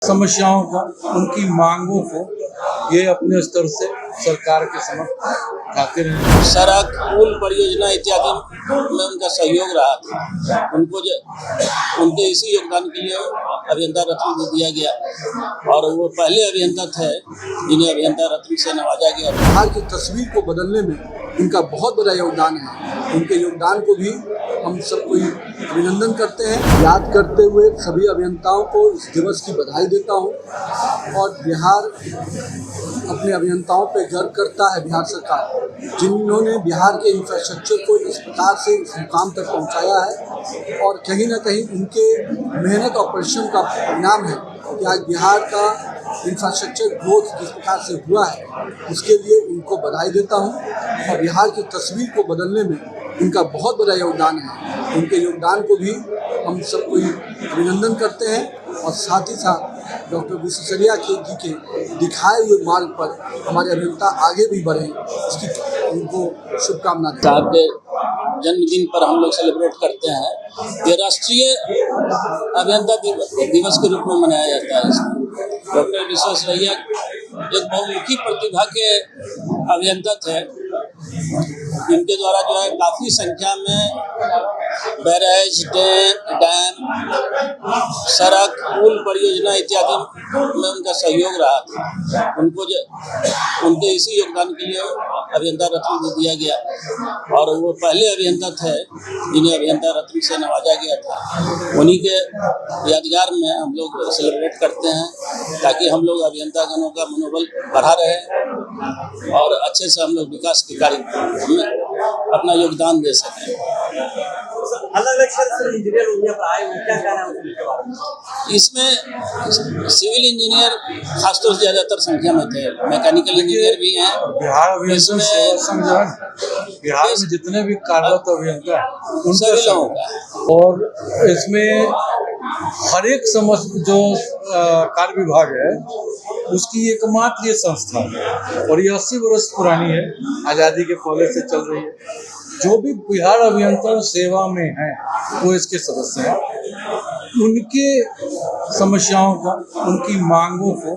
समस्याओं को, उनकी मांगों को ये अपने स्तर से सरकार के समक्ष उठाते रहे। सड़क, पुल परियोजना इत्यादि में उनका सहयोग रहा था। उनके इसी योगदान के लिए अभियंता रत्न दे दिया गया और वो पहले अभियंता थे जिन्हें अभियंता रत्न से नवाजा गया। बिहार की तस्वीर को बदलने में इनका बहुत बड़ा योगदान है। उनके योगदान को भी हम सब कोई अभिनंदन करते हैं। याद करते हुए सभी अभियंताओं को इस दिवस की बधाई देता हूं और बिहार अपने अभियंताओं पे गर्व करता है। बिहार सरकार जिन्होंने बिहार के इंफ्रास्ट्रक्चर को इस प्रकार से इस मुकाम तक पहुंचाया है और कहीं ना कहीं उनके मेहनत और परिश्रम का परिणाम है कि आज बिहार का इंफ्रास्ट्रक्चर ग्रोथ जिस प्रकार से हुआ है उसके लिए उनको बधाई देता हूं और बिहार की तस्वीर को बदलने में इनका बहुत बड़ा योगदान है। उनके योगदान को भी हम सब कोई अभिनंदन करते हैं और साथ ही साथ डॉक्टर विश्वेश्वरैया जी के दिखाए हुए मार्ग पर हमारे अभियंता आगे भी बढ़ें, इसकी उनको शुभकामना दें। साहब के जन्मदिन पर हम लोग सेलिब्रेट करते हैं। ये राष्ट्रीय अभियंता दिवस के रूप में मनाया जाता है। डॉक्टर विश्वेश्वरैया एक बहुमुखी प्रतिभा के अभियंता थे। इनके द्वारा जो है काफ़ी संख्या में बैरेज, डैम, सड़क, पुल परियोजना इत्यादि में उनका सहयोग रहा था। उनके इसी योगदान के लिए अभियंता रत्न दे दिया गया और वो पहले अभियंता थे जिन्हें अभियंता रत्न से नवाजा गया था। उन्हीं के यादगार में हम लोग सेलिब्रेट करते हैं ताकि हम लोग अभियंतागणों का मनोबल बढ़ा रहे और अच्छे से हम लोग विकास के कार्य में अपना योगदान दे सकें। अलग-अलग क्षेत्र से इंजीनियर यहाँ पर आए हैं, क्या कहना है उनके बारे में? इसमें सिविल इंजीनियर खासतौर से ज़्यादातर संख्या में थे, मैकेनिकल इंजीनियर भी हैं। बिहार अभियंता सेवा संघ जो है बिहार में जितने भी कार्यरत अभियंता हैं उन सभी लोगों का और इसमें हर एक जो कार्य विभाग है उसकी एकमात्र ये संस्था है और ये 80 वर्ष पुरानी है, आज़ादी के पहले से चल रही है। जो भी बिहार अभियंता सेवा में हैं वो इसके सदस्य हैं। उनके समस्याओं को, उनकी मांगों को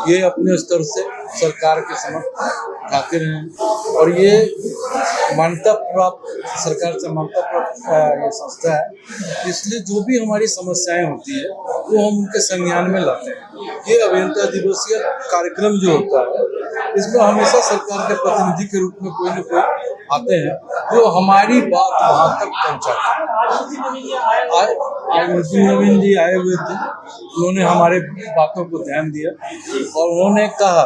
ये अपने स्तर से सरकार के समक्ष उठाते रहे और ये मान्यता प्राप्त सरकार से मान्यता प्राप्त ये संस्था है। इसलिए जो भी हमारी समस्याएं होती है वो हम उनके संज्ञान में लाते हैं। ये अभियंता दिवसीय कार्यक्रम जो होता है इसमें हमेशा सरकार के प्रतिनिधि के रूप में कोई न कोई आते हैं जो हमारी बात वहाँ तक पहुँचाते हैं। आज नवीन जी आए हुए थे, उन्होंने हमारे बातों को ध्यान दिया और उन्होंने कहा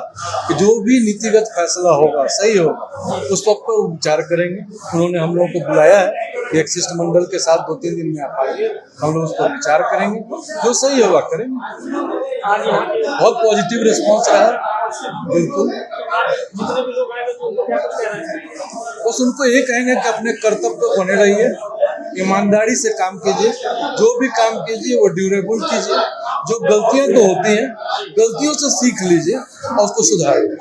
कि जो भी नीतिगत फैसला होगा सही होगा उस पर विचार करेंगे। उन्होंने हम लोगों को बुलाया है कि एक शिष्टमंडल के साथ 2-3 दिन में आप आइए, हम लोग उस पर विचार करेंगे, जो सही होगा करेंगे। बहुत पॉजिटिव रिस्पॉन्स रहा। बिल्कुल बस उनको ये कहेंगे कि अपने कर्तव्य पर बने रहिए, ईमानदारी से काम कीजिए, जो भी काम कीजिए वो ड्यूरेबल कीजिए। जो गलतियां तो होती हैं, गलतियों से सीख लीजिए और उसको सुधारिए।